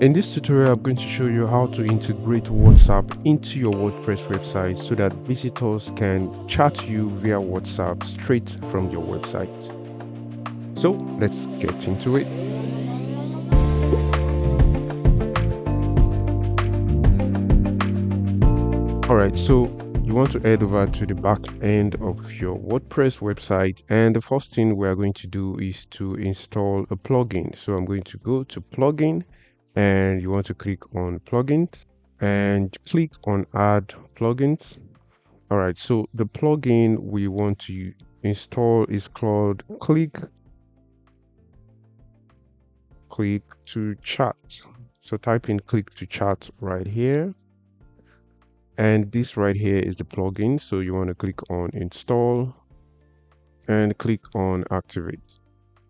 In this tutorial, I'm going to show you how to integrate WhatsApp into your WordPress website so that visitors can chat you via WhatsApp straight from your website. So let's get into it. Alright, so you want to head over to the back end of your WordPress website, and the first thing we are going to do is to install a plugin. So I'm going to go to plugin, and you want to click on plugins and click on add plugins. All right, so the plugin we want to install is called click to chat. So type in click to chat right here, and this right here is the plugin. So you want to click on install and click on activate.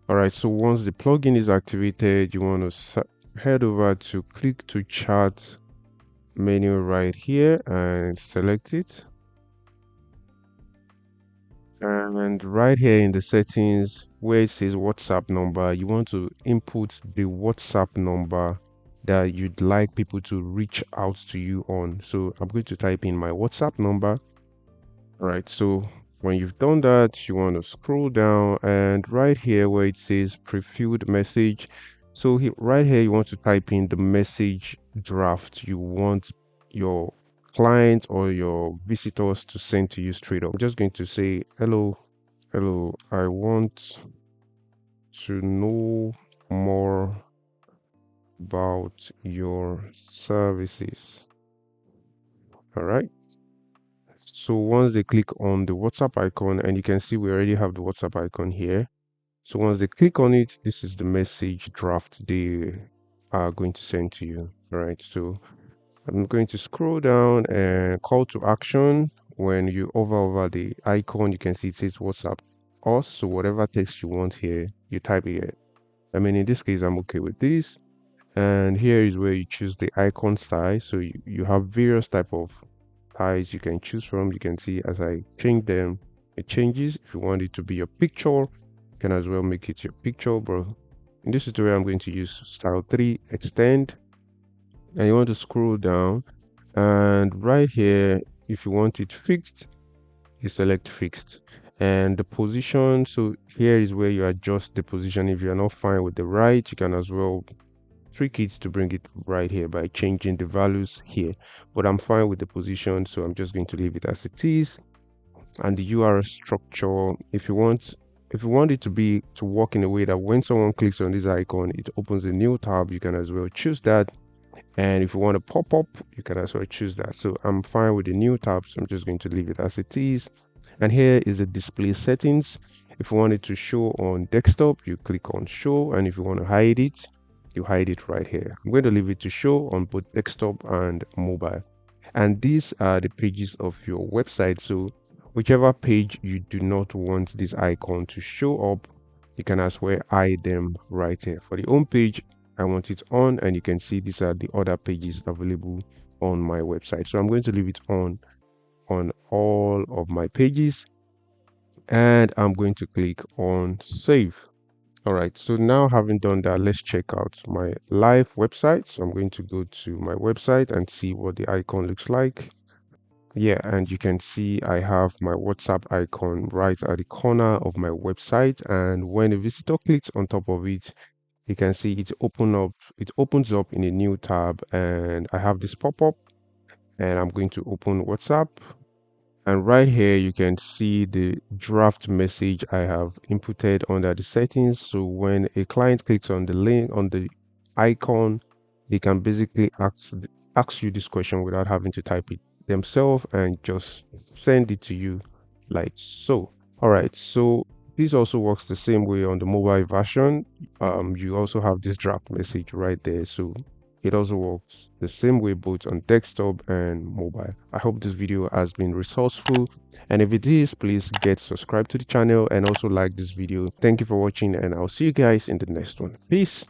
All right, so once the plugin is activated, you want to head over to click to chat menu right here and select it. And right here in the settings where it says WhatsApp number, you want to input the WhatsApp number that you'd like people to reach out to you on. So I'm going to type in my WhatsApp number. All right, so when you've done that, you want to scroll down, and right here where it says prefilled message, so right here you want to type in the message draft you want your client or your visitors to send to you straight up. I'm just going to say hello, I want to know more about your services. All right, so once they click on the WhatsApp icon, and you can see we already have the WhatsApp icon here. So once they click on it, this is the message draft they are going to send to you. All right, so I'm going to scroll down and call to action. When you hover over the icon, you can see it says WhatsApp us. So whatever text you want here, you type it. I mean, in this case, I'm okay with this. And here is where you choose the icon style. So you have various type of styles you can choose from. You can see as I change them, it changes. If you want it to be your picture, you can as well make it your picture. But in this tutorial, I'm going to use style 3 extend. And you want to scroll down, and right here, if you want it fixed, you select fixed. And the position, so here is where you adjust the position. If you're not fine with the right, you can as well trick it to bring it right here by changing the values here. But I'm fine with the position, so I'm just going to leave it as it is. And the URL structure, if you want it to work in a way that when someone clicks on this icon, it opens a new tab, you can as well choose that. And if you want to pop up, you can as well choose that. So I'm fine with the new tab, so I'm just going to leave it as it is. And here is the display settings. If you want it to show on desktop, you click on show, and if you want to hide it, you hide it right here. I'm going to leave it to show on both desktop and mobile. And these are the pages of your website. So whichever page you do not want this icon to show up, you can as well hide them right here. For the home page, I want it on, and you can see these are the other pages available on my website. So I'm going to leave it on all of my pages, and I'm going to click on save. All right, so now having done that, let's check out my live website. So I'm going to go to my website and see what the icon looks like. Yeah, and you can see I have my WhatsApp icon right at the corner of my website, and when a visitor clicks on top of it, you can see it opens up in a new tab, and I have this pop-up, and I'm going to open WhatsApp. And right here you can see the draft message I have inputted under the settings. So when a client clicks on the link on the icon, they can basically ask you this question without having to type it themselves, and just send it to you like so. All right, so this also works the same way on the mobile version. You also have this draft message right there, so it also works the same way both on desktop and mobile. I hope this video has been resourceful, and if it is, please get subscribed to the channel and also like this video. Thank you for watching, and I'll see you guys in the next one. Peace.